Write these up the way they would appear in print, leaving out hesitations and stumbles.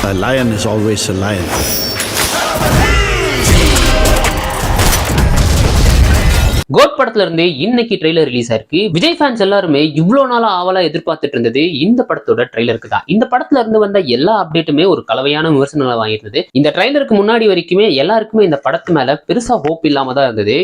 A lion is always a lion. GOAT படத்துல இருந்து இன்னைக்கு ட்ரெய்லர் ரிலீஸ் ஆயிருக்கு. விஜய் ஃபேன்ஸ் எல்லாருமே இவ்வளவு நாளா ஆவலா எதிர்பார்த்துட்டு இருந்தது இந்த படத்தோட ட்ரெய்லருக்கு தான். இந்த படத்துல இருந்து வந்த எல்லா அப்டேட்டுமே ஒரு கலவையான விமர்சனங்களை வாங்கியிருந்தது. இந்த ட்ரெய்லருக்கு முன்னாடி வரைக்குமே எல்லாருக்குமே இந்த படத்து மேல பெருசா ஹோப் இல்லாம தான் இருந்தது.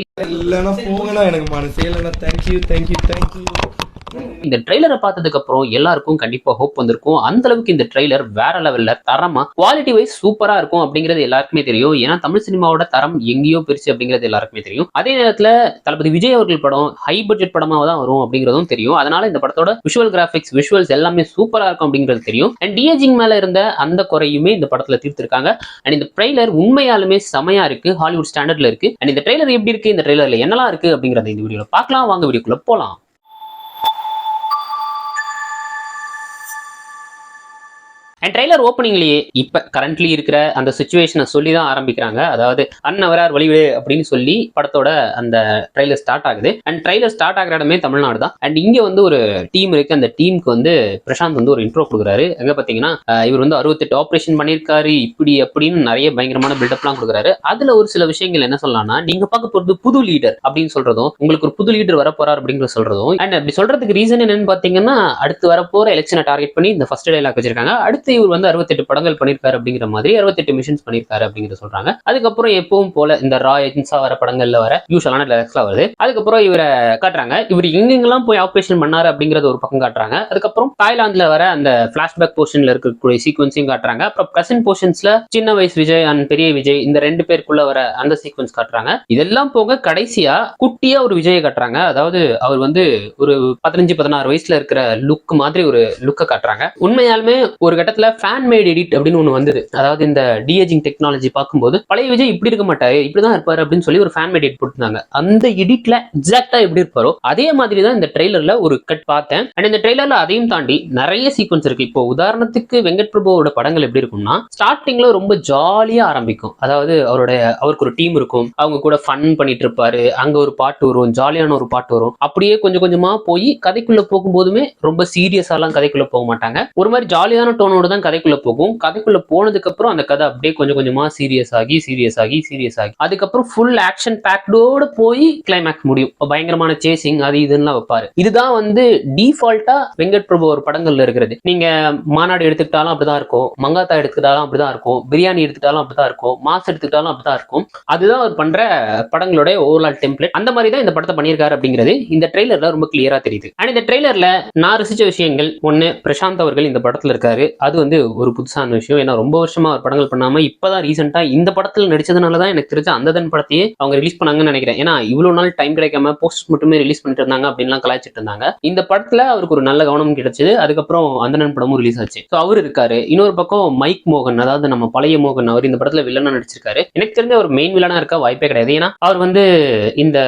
இந்த ட்ரெய்லரை பார்த்ததுக்கு அப்புறம் எல்லாருக்கும் கண்டிப்பா ஹோப் வந்திருக்கும். அந்த அளவுக்கு இந்த ட்ரெய்லர் வேற லெவல்ல தரமா குவாலிட்டி வைஸ் சூப்பரா இருக்கும் அப்படிங்கிறது எல்லாருக்குமே தெரியும். ஏன்னா தமிழ் சினிமாவோட தரம் எங்கேயோ பெருசு அப்படிங்கிறது எல்லாருக்குமே தெரியும். அதே நேரத்துல தளபதி விஜய் அவர்கள் படம் ஹை பட்ஜெட் படமா தான் வரும் அப்படிங்கிறதும் தெரியும். அதனால இந்த படத்தோட விஷுவல் கிராபிக்ஸ் விஷுவல்ஸ் எல்லாமே சூப்பரா இருக்கும் அப்படிங்கிறது தெரியும். அண்ட் டிஏஜிங் மேல இருந்த அந்த குறையுமே இந்த படத்துல தீர்த்திருக்காங்க. அண்ட் இந்த ட்ரெய்லர் உண்மையாலுமே செமையா இருக்கு, ஹாலிவுட் ஸ்டாண்டர்ட்ல இருக்கு. அண்ட் இந்த ட்ரெய்லர் எப்படி இருக்கு, இந்த ட்ரெய்லர்ல என்னெல்லாம் இருக்கு அப்படிங்கறத இந்த வீடியோல பார்க்கலாம். வாங்க வீடியோக்குள்ள போலாம். அண்ட் ட்ரெய்லர் ஓப்பனிங்லேயே இப்போ கரண்ட்லி இருக்கிற அந்த சுச்சுவேஷனை சொல்லி தான் ஆரம்பிக்கிறாங்க. அதாவது அன்னவரார் வழிவிடு அப்படின்னு சொல்லி படத்தோட அந்த ட்ரெய்லர் ஸ்டார்ட் ஆகுது. அண்ட் ட்ரெய்லர் ஸ்டார்ட் ஆகிற இடமே தமிழ்நாடு தான். அண்ட் இங்கே வந்து ஒரு டீம் இருக்கு. அந்த டீமுக்கு வந்து பிரசாந்த் வந்து ஒரு இன்ட்ரோ கொடுக்குறாரு. எங்க பார்த்தீங்கன்னா இவர் வந்து 68 ஆப்ரேஷன் பண்ணியிருக்காரு, இப்படி அப்படின்னு நிறைய பயங்கரமான பில்டப்லாம் கொடுக்குறாரு. அதுல ஒரு சில விஷயங்கள் என்ன சொல்லலாம்னா, நீங்க பார்க்க போறது புது லீடர் அப்படின்னு சொல்றதும், உங்களுக்கு ஒரு புது லீடர் வர போறார் அப்படிங்கிற சொல்றதும். அண்ட் அப்படி சொல்றதுக்கு ரீசன் என்னன்னு பார்த்தீங்கன்னா, அடுத்து வரப்போற எலெக்ஷனை டார்கெட் பண்ணி இந்த ஃபர்ஸ்ட் டைலாக் வச்சிருக்காங்க. அடுத்து இவர் வந்து 68 படங்கள் பண்ணிருக்காரு அப்படிங்கிற மாதிரி 68 மிஷன்ஸ் பண்ணிருக்காரு அப்படிங்கிற சொல்றாங்க. அதுக்கப்புறம் எப்பவும் போல இந்த ரா ஏஜென்ட்ஸா வர படங்கள்ல வர யூஷுவலான டைலாக்ஸ்லாம் வருது. அதுக்கப்புறம் இவரை காட்டுறாங்க. இவர் எங்கெங்கெல்லாம் போய் ஆபரேஷன் பண்ணாரு அப்படிங்கறது ஒரு பக்கம் காட்டுறாங்க. அதுக்கப்புறம் தாய்லாந்துல வர அந்த பிளாஷ்பேக் போர்ஷன்ல இருக்கக்கூடிய சீக்வன்ஸையும் காட்டுறாங்க. அப்புறம் பிரசன்ட் போர்ஷன்ஸ்ல சின்ன வயசு விஜய் அண்ட் பெரிய விஜய் இந்த ரெண்டு பேருக்குள்ள வர அந்த சீக்வன்ஸ் காட்டுறாங்க. இதெல்லாம் போக கடைசியா குட்டியா ஒரு விஜயை காட்டுறாங்க. அதாவது அவர் வந்து ஒரு 15-16 வயசுல இருக்கிற லுக் மாதிரி ஒரு லுக்க காட்டுறாங்க. உண்மையாலுமே ஒரு கட்டத்துல ஃபேன் மேட் எடிட் அப்படின்னு ஒன்று வந்தது. அதாவது இந்த டிஏஜிங் டெக்னாலஜி பார்க்கும்போது பழைய விஜய் இப்படி இருக்க மாட்டாரு, இப்படிதான் இருப்பாரு அப்படின்னு சொல்லி ஒரு ஃபேன் மேட் எடிட் போட்டுருந்தாங்க. அந்த எடிட்ல எக்ஸாக்டா எப்படி இருப்பாரோ அதே மாதிரி தான் இந்த ட்ரெய்லர்ல ஒரு கட் பார்த்தேன். அண்ட் இந்த ட்ரெய்லர்ல அதையும் தாண்டி நிறைய சீக்வன்ஸ் இருக்கு. இப்போ உதாரணத்துக்கு வெங்கட் பிரபுவோட படங்கள் எப்படி இருக்கும்னா, ஸ்டார்டிங்ல ரொம்ப ஜாலியா ஆரம்பிக்கும். அதாவது அவருக்கு ஒரு டீம் இருக்கும், அவங்க கூட ஃபன் பண்ணிட்டு இருப்பாரு, அங்க ஒரு பாட்டு வரும், ஜாலியான ஒரு பாட்டு வரும். அப்படியே கொஞ்சம் கொஞ்சமா போய் கதைக்குள்ள போகும்போதுமே ரொம்ப சீரியஸாலாம் கதைக்குள்ள போக மாட்டாங்க. ஒரு மாதிரி ஜாலியான டோனோட தான் கதைக்குள்ள போகும். கதைக்குள்ள போனதுக்கு அப்புறம் அந்த கதை அப்படியே கொஞ்சம் கொஞ்சமா சீரியஸ் ஆகி அதுக்கப்புறம் ஃபுல் ஆக்ஷன் பேக்டோட போய் கிளைமேக்ஸ் முடியும். பயங்கரமான சேசிங் அது இதுன்னு வைப்பாரு. இதுதான் வந்து டிஃபால்ட்டா வெங்கட் பிரபு ஒரு படங்கள்ல இருக்கிறது. நீங்க மாநாடு எடுத்துக்கிட்டாலும் அப்படிதான் இருக்கும், மங்காத்தா எடுத்துக்கிட்டாலும் அப்படிதான் இருக்கும், பிரியாணி எடுத்துக்கிட்டாலும் அப்படிதான் இருக்கும், மாஸ் எடுத்துக்கிட்டாலும் அப்படிதான் இருக்கும். அதுதான் அவர் பண்ற படங்களோட ஓவரால் டெம்ப்ளேட். அந்த மாதிரி தான் இந்த படத்தை பண்ணியிருக்காரு அப்படிங்கிறது இந்த ட்ரெய்லர்ல ரொம்ப கிளியரா தெரியுது. அண்ட் இந்த ட்ரெய்லர்ல நான் ரசிச்ச விஷயங்கள் ஒன்னு, பிரசாந்த் அவர்கள் இந்த படத்துல இருக்காரு. அது வந்து ஒரு புதுசான விஷயம். ஏன்னா ரொம்ப வருஷமா அவர் படங்கள் பண்ணாம இப்பதான் ரீசெண்டா இந்த படத்துல நடிச்சதுனாலதான் எனக்கு தெரிஞ்ச அந்ததன் படத்தையே அவங்க ரிலீஸ் பண்ணாங்கன்னு நினைக்கிறேன். ஏன்னா இவ்வளவு நாள் டைம் கிடைக்காம போஸ்ட் மட்டுமே ரிலீஸ் பண்ணிட்டு இருந்தாங்க அப்படின்லாம் கலாய்ச்சிட்டு இருந்தாங்க. இந்த படத்துல அவருக்கு ஒரு நல்ல கவனம் கிடைச்சது. அதுக்கப்புறம் அந்தனன் படமும் ரிலீஸ் ஆச்சு. அவர் இருக்காரு. இன்னொரு பக்கம் மைக் மோகன், அதாவது நம்ம பழைய மோகன், அவர் இந்த படத்துல வில்லனா நடிச்சிருக்காரு. எனக்கு தெரிஞ்ச ஒரு மெயின் வில்லனா இருக்க வாய்ப்பே கிடையாது. ஏன்னா அவர் வந்து இந்த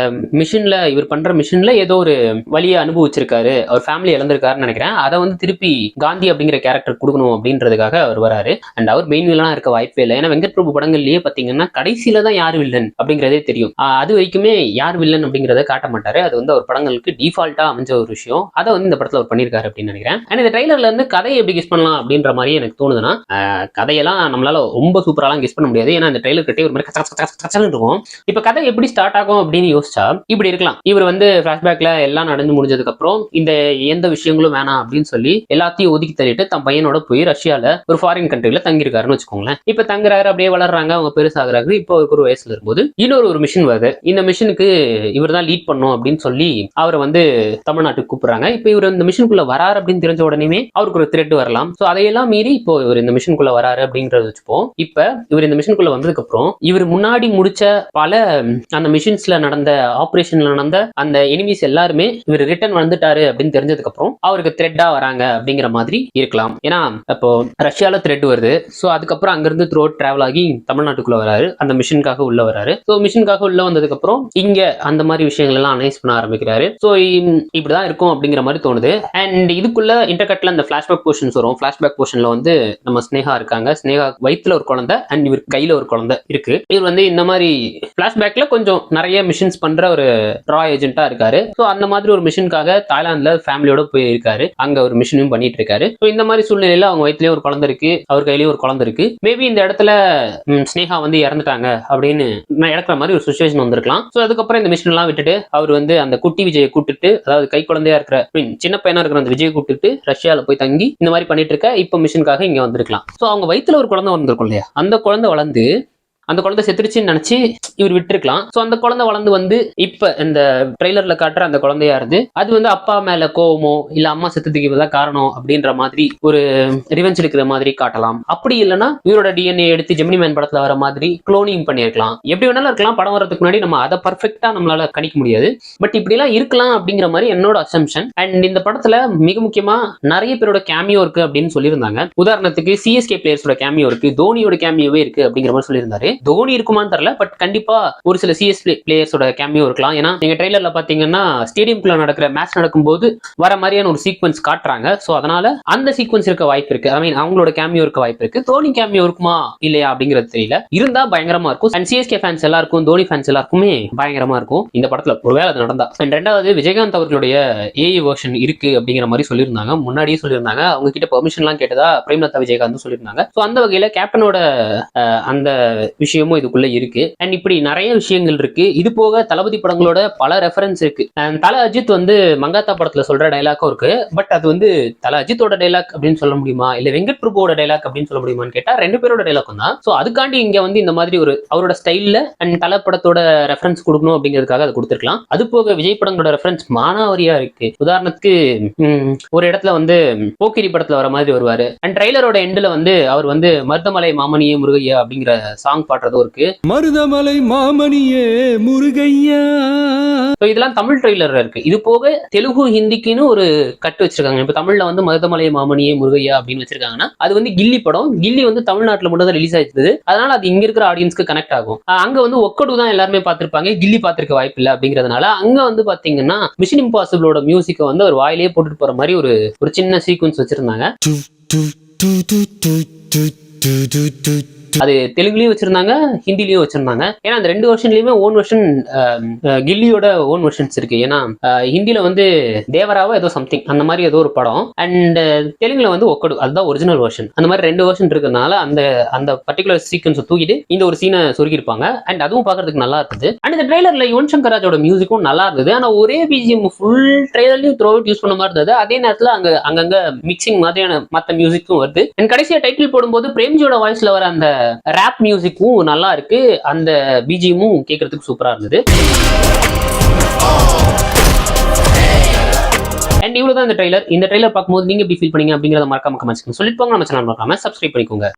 மிஷின்ல இவர் பண்ற மிஷின்ல ஏதோ ஒரு வழியை அனுபவிச்சிருக்காரு, அவர் ஃபேமிலி இழந்திருக்காருன்னு நினைக்கிறேன். அதை வந்து திருப்பி காந்தி அப்படிங்கிற கேரக்டர் கொடுக்கணும் அப்படின்றதுக்காக அவர் வராரு. அண்ட் அவர் மெயின் வில்லனா இருக்க வாய்ப்பே இல்லை. ஏன்னா வெங்கட் பிரபு படங்கள்லயே பாத்தீங்கன்னா கடைசியில தான் யார் வில்லன் அப்படிங்கிறதே தெரியும். அது வரைக்குமே யார் வில்லன் அப்படிங்கிறத காட்ட மாட்டாரு. அது வந்து அவர் படங்களுக்கு டிஃபால்ட்டா அமைஞ்ச ஒரு விஷயம். அதை வந்து இந்த படத்துல அவர் பண்ணியிருக்காரு அப்படின்னு நினைக்கிறேன். அண்ட் இந்த ட்ரெய்லர்ல இருந்து கதையை எப்படி கெஸ் பண்ணலாம் அப்படின்ற மாதிரி எனக்கு தோணுதுன்னா, கதையெல்லாம் நம்மளால ரொம்ப சூப்பராலாம் கெஸ் பண்ண முடியாது. ஏன்னா இந்த ட்ரெய்லர் கிட்டே ஒரு மாதிரி கச்சன்னு இருக்கும். இப்ப கதை எப்படி ஸ்டார்ட் ஆகும் அப்படின்னு யோசிச்சா இப்படி இருக்கலாம். இவர் வந்து பிளாஷ்பேக்ல எல்லாம் நடந்து முடிஞ்சதுக்கு அப்புறம் இந்த எந்த விஷயங்களும் வேணாம் அப்படின்னு சொல்லி எல்லாத்தையும் ஒதுக்கி தள்ளிட்டு தன் பையனோட போய் ரஷ்யால ஒரு ஃபாரின் கண்ட்ரில தங்கியிருக்காருன்னு வச்சுக்கோங்களேன். இப்ப தங்குறாரு, அப்படியே வளர்றாங்க, அவங்க பெருசாகிறாரு. இப்போ ஒரு வயசுல இருக்கும்போது இன்னொரு மிஷின் வருது. இந்த மிஷனுக்கு இவர் தான் லீட் பண்ணும் அப்படின்னு சொல்லி அவரை வந்து தமிழ்நாட்டுக்கு கூப்பிடுறாங்க. இப்ப இவர் இந்த மிஷனுக்குள்ள வராரு அப்படின்னு தெரிஞ்ச உடனே அவருக்கு ஒரு த்ரெட் வரலாம். சோ அதையெல்லாம் மீறி இப்போ இவர் இந்த மிஷனுக்குள்ள வராரு அப்படிங்கறத வச்சுப்போம். இப்ப இவர் இந்த மிஷனுக்குள்ள வந்ததுக்கு அப்புறம் இவர் முன்னாடி முடிச்ச பல அந்த மிஷன்ஸ்ல நடந்த ஆபரேஷன்ல நடந்த அந்த எனிமீஸ் எல்லாருமே இவர் ரிட்டர்ன் வந்துட்டாரு அப்படின்னு தெரிஞ்சதுக்கு அப்புறம் அவருக்கு த்ரெட்டா வராங்க அப்படிங்கிற மாதிரி இருக்கலாம். ஏன்னா இப்போ ரஷ்யால த்ரெட் வருது. ஸோ அதுக்கப்புறம் அங்கிருந்து த்ரூ அவுட் டிராவல் ஆகி தமிழ்நாட்டுக்குள்ள வராரு, அந்த மிஷனுக்காக உள்ள வராரு. ஸோ மிஷனுக்காக உள்ள வந்ததுக்கு அப்புறம் இங்க அந்த மாதிரி விஷயங்கள் எல்லாம் அனலைஸ் பண்ண ஆரம்பிக்கிறாரு. ஸோ இப்படிதான் இருக்கும் அப்படிங்கிற மாதிரி தோணுது. அண்ட் இதுக்குள்ள இன்டர்கட்ல அந்த பிளாஷ்பேக் போர்ஷன்ஸ் வரும். பிளாஷ்பேக் போர்ஷன்ல வந்து நம்ம ஸ்னேகா இருக்காங்க. ஸ்னேகா வயிற்றுல ஒரு குழந்தை அண்ட் இவர் கையில ஒரு குழந்தை இருக்கு. இவர் வந்து இந்த மாதிரி பிளாஷ்பேக்ல கொஞ்சம் நிறைய மிஷன்ஸ் பண்ற ஒரு ரா ஏஜென்ட்டா இருக்காரு. ஸோ அந்த மாதிரி ஒரு மிஷனுக்காக தாய்லாந்துல ஃபேமிலியோட போய் இருக்காரு. அங்க ஒரு மிஷனும் பண்ணிட்டு இருக்காரு. ஸோ இந்த மாதிரி சூழ்நிலையில அவங்க வயிற்றுலயும் ஒரு குழந்தை இருக்கு, அவர் கையிலயும் ஒரு குழந்தை இருக்கு. மேபி இந்த இடத்துல ஸ்னேகா வந்து இறந்துட்டாங்க அப்படின்னு நடக்கிற மாதிரி ஒரு சுச்சுவேஷன் வந்திருக்கலாம். ஸோ அதுக்கப்புறம் இந்த மிஷின் எல்லாம் விட்டுட்டு அவர் வந்து அந்த குட்டி விஜயை கூப்பிட்டு, அதாவது கை குழந்தையா இருக்கிற சின்ன பையனா இருக்கிற அந்த விஜயை கூப்பிட்டு ரஷ்யால போய் தங்கி இந்த மாதிரி பண்ணிட்டு இருக்க இப்ப மிஷனுக்காக இங்க வந்திருக்கலாம். ஸோ அவங்க வயிற்றுல ஒரு குழந்தை வந்திருக்கும் இல்லையா, அந்த குழந்தை வளர்ந்து அந்த குழந்தை செத்துருச்சுன்னு நினைச்சு இவர் விட்டுருக்கலாம். சோ அந்த குழந்தை வளர்ந்து வந்து இப்ப இந்த ட்ரெய்லர்ல காட்டுற அந்த குழந்தையா இருந்து அது வந்து அப்பா மேல கோவமோ இல்ல அம்மா செத்துக்கு இவதான் காரணம் அப்படின்ற மாதிரி ஒரு ரிவெஞ்ச் எடுக்கிற மாதிரி காட்டலாம். அப்படி இல்லைன்னா இவரோட டிஎன்ஏ எடுத்து ஜெமினி மேன் படத்துல வர மாதிரி குளோனிங் பண்ணிருக்கலாம். எப்படி வேணாலும் இருக்கலாம். படம் வரதுக்கு முன்னாடி நம்ம அதை பர்ஃபெக்டா நம்மளால கணிக்க முடியாது. பட் இப்படி எல்லாம் இருக்கலாம் அப்படிங்கிற மாதிரி என்னோட அசம்ஷன். அண்ட் இந்த படத்துல மிக முக்கியமா நிறைய பேரோட கேமியோ இருக்கு அப்படின்னு சொல்லியிருந்தாங்க. உதாரணத்துக்கு சிஎஸ்கே பிளேயர்ஸோட கேமியோ இருக்கு, தோனியோட கேமியோவே இருக்கு அப்படிங்கிற மாதிரி சொல்லியிருந்தாரு. தோனி இருக்குமான்னு தெரியல, பட் கண்டிப்பா ஒரு சில சிஎஸ் பிளேயர்ஸோட கேமியோ இருக்கலாம். ஏன்னா நீங்க ட்ரெய்லர்ல பாத்தீங்கன்னா ஸ்டேடியம்குள்ள நடக்கிற மேட்ச் நடக்கும்போது வர மாதிரியான ஒரு சீக்வன்ஸ் காட்டுறாங்க. சோ அதனால அந்த சீக்வன்ஸ் இருக்க வாய்ப்பு இருக்கு. ஐ மீன் அவங்களோட கேமியோ இருக்க வாய்ப்பு இருக்கு. தோனி கேமியோ இருக்குமா இல்லையா அப்படிங்கிறது தெரியல. இருந்தா பயங்கரமா இருக்கும். அண்ட் சிஎஸ்கே ஃபேன்ஸ் எல்லாருக்கும் தோனி ஃபேன்ஸ் எல்லாருக்குமே பயங்கரமா இருக்கும் இந்த படத்துல ஒருவேளை அது நடந்தா. அண்ட் ரெண்டாவது விஜயகாந்த் அவர்களுடைய ஏஐ வெர்ஷன் இருக்கு அப்படிங்கிற மாதிரி சொல்லியிருந்தாங்க. முன்னாடியே சொல்லியிருந்தாங்க. அவங்க கிட்ட பெர்மிஷன் எல்லாம் கேட்டதா பிரேம்லதா விஜயகாந்த் சொல்லியிருந்தாங்க. சோ அந்த வகையில கேப்டனோட அந்த விஷயமும் இதுக்குள்ள இருக்கு. அண்ட் இப்படி நிறைய விஷயங்கள் இருக்கு. இது போக தளபதி படங்களோட பல ரெஃபரன்ஸ் இருக்கு. தல அஜித் வந்து மங்காத்தா படத்துல சொல்ற டைலாக்கும் இருக்கு. பட் அது வந்து தல அஜித்தோட டைலாக் அப்படின்னு சொல்ல முடியுமா இல்ல வெங்கட் பிரபுவோட டைலாக் அப்படின்னு சொல்ல முடியுமான்னு கேட்டா ரெண்டு பேரோட டைலாக்கும் தான். சோ அதுக்காண்டி இங்க வந்து இந்த மாதிரி ஒரு அவரோட ஸ்டைல்ல அண்ட் தல படத்தோட ரெஃபரன்ஸ் கொடுக்கணும் அப்படிங்கிறதுக்காக அதை கொடுத்துருக்கலாம். அது போக விஜய் படங்களோட ரெஃபரன்ஸ் மானாவரியா இருக்கு. உதாரணத்துக்கு ஒரு இடத்துல வந்து போக்கிரி படத்துல வர மாதிரி வருவாரு. அண்ட் ட்ரெய்லரோட எண்ட்ல வந்து அவர் வந்து மருதமலை மாமணியே முருகையா அப்படிங்கிற சாங் பாடுறதும் இருக்கு. மருதமலை மாமணியே முருகையா. இதெல்லாம் தமிழ் ட்ரெய்லர்ல இருக்கு. இது போக தெலுங்கு ஹிந்திக்குன்னு ஒரு கட்டு வச்சிருக்காங்க. இப்ப தமிழ்ல வந்து மருதமலை மாமணியே முருகையா அப்படின்னு வச்சிருக்காங்கன்னா அது வந்து கில்லி படம். கில்லி வந்து தமிழ்நாட்டுல மட்டும் தான் ரிலீஸ் ஆயிடுது. அதனால அது இங்க இருக்கிற ஆடியன்ஸ்க்கு கனெக்ட் ஆகும். அங்க வந்து ஒக்கடு தான் எல்லாருமே பார்த்திருப்பாங்க, கில்லி பார்த்திருக்க வாய்ப்பு இல்லை அப்படிங்கிறதுனால அங்க வந்து பாத்தீங்கன்னா மிஷன் இம்பாசிபிளோட மியூசிக்கை வந்து ஒரு வாயிலேயே போட்டுட்டு போற மாதிரி ஒரு சின்ன சீக்வன்ஸ் வச்சிருந்தாங்க. அது தெலுங்குலயும் வச்சிருந்தாங்க, ஹிந்திலயும் வச்சிருந்தாங்க. ஏன்னா அந்த ரெண்டு வெர்ஷன்லயுமே ஓன் வெர்ஷன் கில்லியோட ஓன் வெர்ஷன்ஸ் இருக்கு. ஏன்னா ஹிந்தில வந்து தேவராவோ ஏதோ சம்திங் அந்த மாதிரி ஏதோ ஒரு படம், அண்ட் தெலுங்குல வந்து ஒக்கடு அதுதான் ஒரிஜினல் வெர்ஷன். அந்த மாதிரி ரெண்டு வெர்ஷன் இருக்கிறதுனால அந்த பர்டிகுலர் சீக்வன்ஸ் தூக்கிட்டு இந்த ஒரு சீனை சொருகிருப்பாங்க. அண்ட் அதுவும் பாக்குறதுக்கு நல்லா இருந்தது. அண்ட் இந்த ட்ரெய்லர்ல யுவன் சங்கர் ராஜோட மியூசிக்கும் நல்லா இருந்தது. ஆனா ஒரே பிஜிஎம் ஃபுல் ட்ரெய்லர்லயும் த்ரோ அவுட் யூஸ் பண்ண மாதிரி இருந்தது. அதே நேரத்துல அங்கங்க மிக்சிங் மாதிரியான மற்ற மியூசிக்கும் வருது. அண்ட் கடைசியா டைட்டில் போடும்போது பிரேம்ஜியோட வாய்ஸ்ல வர அந்த ராப் மியூசிக்கும் நல்லா இருக்கு. அந்த பிஜிஎமும் கேட்கறதுக்கு சூப்பரா இருந்தது. அண்ட் இவ்வளவுதான் இந்த ட்ரெய்லர். இந்த ட்ரெய்லர் பார்க்கும்போது நீங்க எப்படி ஃபீல் பண்ணீங்க அப்படிங்கறத மறக்காம கமெண்ட்ஸ் சொல்லிட்டு போங்க. நம்ம சேனல் மறக்காம சப்ஸ்கிரைப் பண்ணிக்கோங்க.